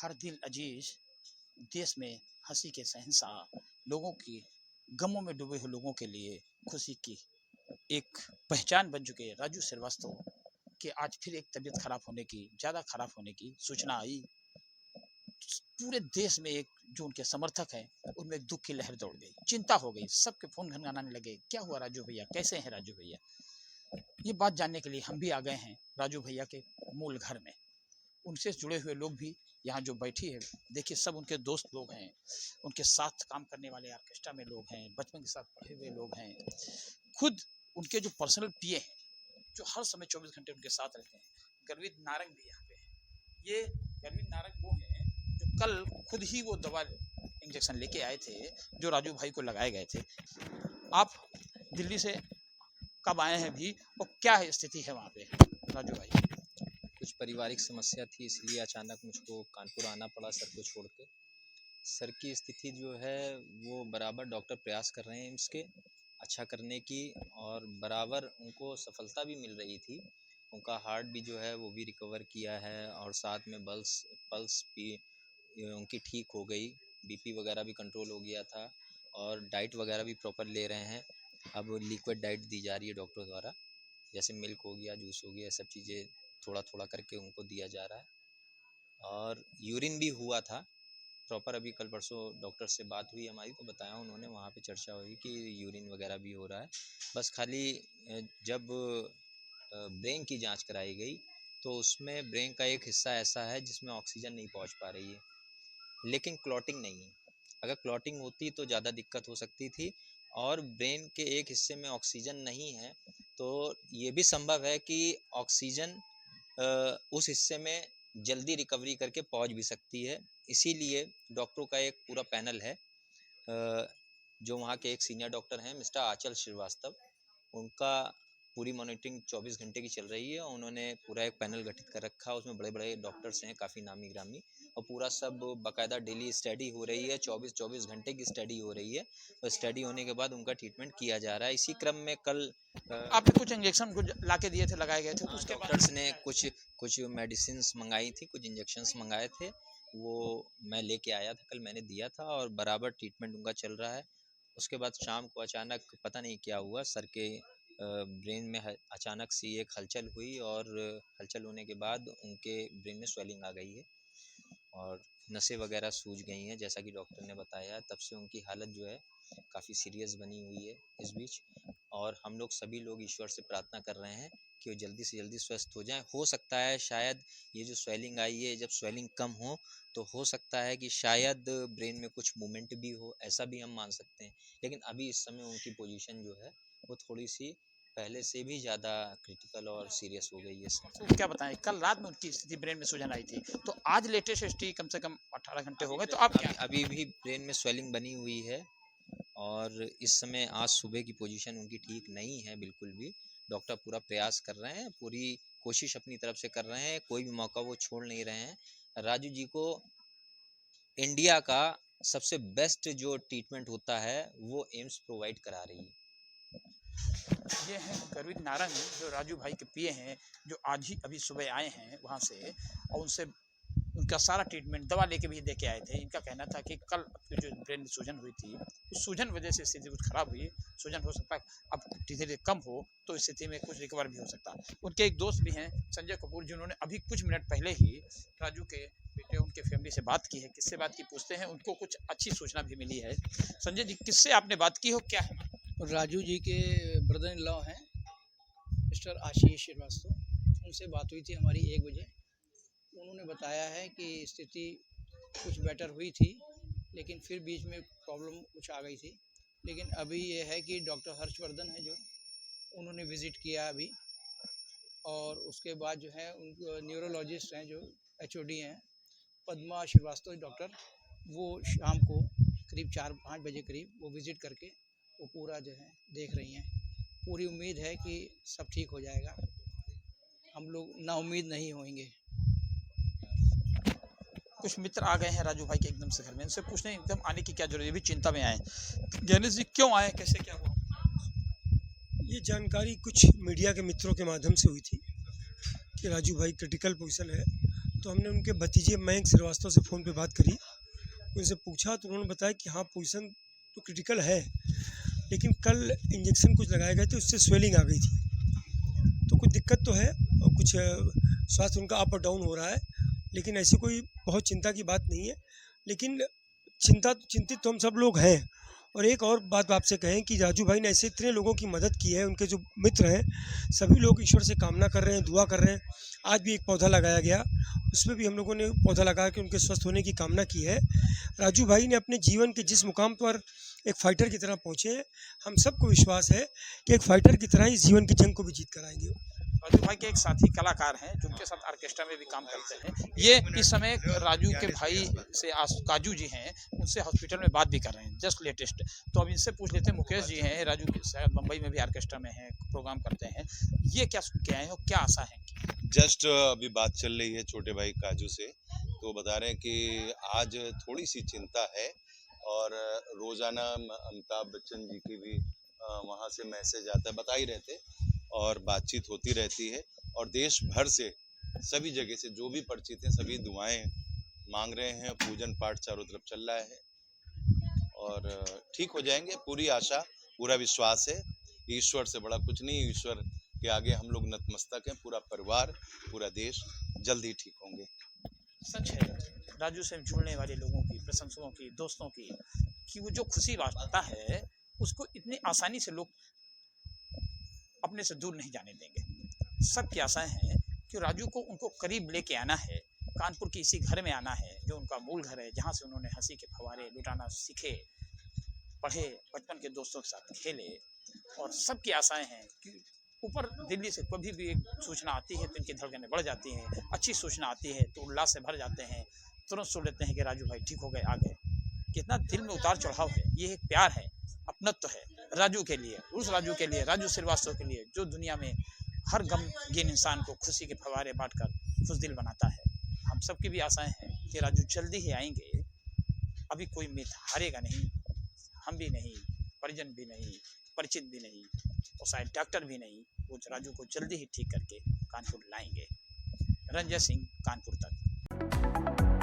हर दिल अजीज देश में हंसी के शहंशाह, लोगों की गमों में डूबे हुए लोगों के लिए खुशी की एक पहचान बन चुके हैं राजू श्रीवास्तव कि आज फिर एक तबीयत खराब होने की, ज़्यादा खराब होने की सूचना आई। पूरे देश में एक जो उनके समर्थक हैं उनमें एक दुख की लहर दौड़ गई, चिंता हो गई, सबके फोन घनघनाने लगे, क्या हुआ राजू भैया, कैसे हैं राजू भैया। ये बात जानने के लिए हम भी आ गए हैं राजू भैया के मूल घर में। उनसे जुड़े हुए लोग भी यहाँ जो बैठी है, देखिए सब उनके दोस्त लोग हैं, उनके साथ काम करने वाले ऑर्केस्ट्रा में लोग हैं, बचपन के साथ पढ़े हुए लोग हैं, खुद उनके जो पर्सनल पीए हैं जो हर समय 24 घंटे उनके साथ रहते हैं। गर्वित नारंग भी यहाँ पे है। ये गर्वित नारंग वो हैं जो कल खुद ही वो दवा इंजेक्शन लेके आए थे जो राजू भाई को लगाए गए थे। आप दिल्ली से कब आए हैं भी और क्या है स्थिति है वहाँ पे राजू भाई? कुछ पारिवारिक समस्या थी, इसलिए अचानक मुझको कानपुर आना पड़ा सर को छोड़ के। सर की स्थिति जो है वो बराबर डॉक्टर प्रयास कर रहे हैं इसके अच्छा करने की, और बराबर उनको सफलता भी मिल रही थी। उनका हार्ट भी जो है वो भी रिकवर किया है, और साथ में पल्स भी उनकी ठीक हो गई, बीपी वगैरह भी कंट्रोल हो गया था, और डाइट वगैरह भी प्रॉपर ले रहे हैं। अब लिक्विड डाइट दी जा रही है डॉक्टर द्वारा, जैसे मिल्क हो गया, जूस हो गया, सब चीज़ें थोड़ा थोड़ा करके उनको दिया जा रहा है। और यूरिन भी हुआ था प्रॉपर, अभी कल परसों डॉक्टर से बात हुई हमारी तो बताया उन्होंने, वहाँ पे चर्चा हुई कि यूरिन वगैरह भी हो रहा है। बस खाली जब ब्रेन की जांच कराई गई तो उसमें ब्रेन का एक हिस्सा ऐसा है जिसमें ऑक्सीजन नहीं पहुँच पा रही है, लेकिन क्लॉटिंग नहीं है। अगर क्लॉटिंग होती तो ज़्यादा दिक्कत हो सकती थी, और ब्रेन के एक हिस्से में ऑक्सीजन नहीं है तो ये भी संभव है कि ऑक्सीजन उस हिस्से में जल्दी रिकवरी करके पहुंच भी सकती है। इसीलिए डॉक्टरों का एक पूरा पैनल है, जो वहाँ के एक सीनियर डॉक्टर हैं मिस्टर आंचल श्रीवास्तव, उनका पूरी मॉनिटरिंग 24 घंटे की चल रही है। उन्होंने पूरा एक पैनल गठित कर रखा है, उसमें बड़े बड़े डॉक्टर्स हैं, काफ़ी नामी ग्रामी, और पूरा सब बाकायदा डेली स्टडी हो रही है, 24 घंटे की स्टडी हो रही है। और स्टडी होने के बाद उनका ट्रीटमेंट किया जा रहा है। इसी क्रम में कल आपने कुछ इंजेक्शन कुछ ला के दिए थे, लगाए गए थे, उसके डॉक्टर्स ने कुछ मेडिसिन मंगाई थी, कुछ इंजेक्शंस मंगाए थे, वो मैं लेके आया था, कल मैंने दिया था, और बराबर ट्रीटमेंट उनका चल रहा है। उसके बाद शाम को अचानक पता नहीं क्या हुआ, सर के ब्रेन में अचानक सी एक हलचल हुई, और हलचल होने के बाद उनके ब्रेन में स्वेलिंग आ गई है और नसें वगैरह सूज गई हैं, जैसा कि डॉक्टर ने बताया। तब से उनकी हालत जो है काफ़ी सीरियस बनी हुई है इस बीच, और हम लोग सभी लोग ईश्वर से प्रार्थना कर रहे हैं कि वो जल्दी से जल्दी स्वस्थ हो जाएं। हो सकता है शायद ये जो स्वेलिंग आई है, जब स्वेलिंग कम हो तो हो सकता है कि शायद ब्रेन में कुछ मूवमेंट भी हो, ऐसा भी हम मान सकते हैं। लेकिन अभी इस समय उनकी पोजीशन जो है वो थोड़ी सी पहले से भी ज़्यादा क्रिटिकल और सीरियस हो गई है। तो क्या बताएं, कल रात में उनकी स्थिति ब्रेन में सूजन आई थी, तो आज लेटेस्ट स्थिति कम से कम 18 घंटे हो गए, तो आप क्या अभी भी ब्रेन में स्वेलिंग बनी हुई है, और इस समय आज सुबह की पोजीशन उनकी ठीक नहीं है बिल्कुल भी। डॉक्टर पूरा प्रयास कर रहे हैं, पूरी कोशिश अपनी तरफ से कर रहे हैं, कोई भी मौका वो छोड़ नहीं रहे हैं। राजू जी को इंडिया का सबसे बेस्ट जो ट्रीटमेंट होता है वो एम्स प्रोवाइड करा रही है। ये हैं गर्वित नारंग जो राजू भाई के पिए हैं, जो आज ही अभी सुबह आए हैं वहाँ से, और उनसे उनका सारा ट्रीटमेंट दवा लेके भी दे के आए थे। इनका कहना था कि कल जो ब्रेन में सूजन हुई थी, उस सूजन वजह से स्थिति कुछ खराब हुई, सूजन हो सकता है अब धीरे धीरे कम हो तो स्थिति में कुछ रिकवर भी हो सकता है। उनके एक दोस्त भी हैं संजय कपूर, जिन्होंने अभी कुछ मिनट पहले ही राजू के बेटे उनके फैमिली से बात की है। किससे बात की पूछते हैं, उनको कुछ अच्छी सूचना भी मिली है। संजय जी, किससे आपने बात की हो, क्या है? राजू जी के ब्रदर इन लॉ हैं मिस्टर आशीष श्रीवास्तव, उनसे बात हुई थी हमारी 1 बजे। उन्होंने बताया है कि स्थिति कुछ बेटर हुई थी, लेकिन फिर बीच में प्रॉब्लम कुछ आ गई थी। लेकिन अभी ये है कि डॉक्टर हर्षवर्धन है जो उन्होंने विज़िट किया अभी, और उसके बाद जो है उनको न्यूरोलॉजिस्ट हैं जो HOD हैं पद्मा श्रीवास्तव डॉक्टर, वो शाम को करीब 4-5 बजे करीब वो विज़िट करके वो पूरा जो है देख रही हैं। पूरी उम्मीद है कि सब ठीक हो जाएगा, हम लोग नाउम्मीद नहीं होंगे। कुछ मित्र आ गए हैं राजू भाई के एकदम से घर में, इनसे पूछने एकदम आने की क्या जरूरत है, भी चिंता में आए। ज्ञानेश जी क्यों आए, कैसे क्या हुआ? ये जानकारी कुछ मीडिया के मित्रों के माध्यम से हुई थी कि राजू भाई क्रिटिकल पोजीशन है, तो हमने उनके भतीजे मयंक श्रीवास्तव से फ़ोन पे बात करी। उनसे पूछा तो उन्होंने बताया कि हाँ, पोजीशन तो क्रिटिकल है, लेकिन कल इंजेक्शन कुछ लगाए गए थे, उससे स्वेलिंग आ गई थी। तो कुछ दिक्कत तो है और कुछ स्वास्थ्य उनका अप और डाउन हो रहा है, लेकिन ऐसी कोई बहुत चिंता की बात नहीं है। लेकिन चिंतित तो हम सब लोग हैं। और एक और बात आपसे कहें कि राजू भाई ने ऐसे इतने लोगों की मदद की है, उनके जो मित्र हैं सभी लोग ईश्वर से कामना कर रहे हैं, दुआ कर रहे हैं। आज भी एक पौधा लगाया गया, उसमें भी हम लोगों ने पौधा लगा के उनके स्वस्थ होने की कामना की है। राजू भाई ने अपने जीवन के जिस मुकाम पर एक फाइटर की तरह पहुँचे हैं, हम सबको विश्वास है कि एक फाइटर की तरह इस जीवन की जंग को भी जीत कर आएंगे। राजू भाई के एक साथी कलाकार हैं जो उनके साथ ऑर्केस्ट्रा में भी काम करते हैं। ये इस समय राजू के भाई से काजू जी हैं, उनसे हॉस्पिटल में बात भी कर रहे हैं जस्ट लेटेस्ट। तो अब इनसे पूछ लेते हैं। मुकेश जी हैं, राजू के शायद मुंबई में भी ऑर्केस्ट्रा में हैं, प्रोग्राम करते हैं। ये क्या सुन के आए हैं और क्या आशा है? जस्ट अभी बात चल रही है छोटे भाई काजू से, तो बता रहे हैं कि आज थोड़ी सी चिंता है और रोजाना अमिताभ बच्चन जी की भी वहाँ से मैसेज आता है, बता ही रहते और बातचीत होती रहती है। और देश भर से सभी जगह से जो भी परिचित हैं सभी दुआएं मांग रहे हैं, पूजन पाठ चारों तरफ चल रहा है और ठीक हो जाएंगे। पूरी आशा, पूरा विश्वास है। ईश्वर से बड़ा कुछ नहीं, ईश्वर के आगे हम लोग नतमस्तक हैं। पूरा परिवार, पूरा देश जल्द ही ठीक होंगे। सच है राजू से जुड़ने वाले लोगों की, प्रशंसकों की, दोस्तों की, कि वो जो खुशी बांटता है उसको इतनी आसानी से लोग अपने से दूर नहीं जाने देंगे। सबकी आशाएं हैं कि राजू को उनको करीब लेके आना है, कानपुर के इसी घर में आना है जो उनका मूल घर है, जहाँ से उन्होंने हंसी के फव्वारे लुटाना सीखे, पढ़े, बचपन के दोस्तों के साथ खेले। और सबकी आशाएं हैं कि ऊपर दिल्ली से कभी भी एक सूचना आती है तो इनकी धड़कनें बढ़ जाती हैं, अच्छी सूचना आती है तो उल्लास से भर जाते हैं, तुरंत सुन लेते हैं कि राजू भाई ठीक हो गए, आ गए। कितना दिल में उतार चढ़ाव है, ये एक प्यार है, अपनत्व है राजू के लिए, उस राजू के लिए, राजू श्रीवास्तव के लिए जो दुनिया में हर गमगीन इंसान को खुशी के फव्वारे बांटकर खुशदिल बनाता है। हम सबकी भी आशाएं हैं कि राजू जल्दी ही आएंगे। अभी कोई मित हारेगा नहीं, हम भी नहीं, परिजन भी नहीं, परिचित भी नहीं और शायद डॉक्टर भी नहीं। वो राजू को जल्दी ही ठीक करके कानपुर लाएंगे। रंजय सिंह, कानपुर तक।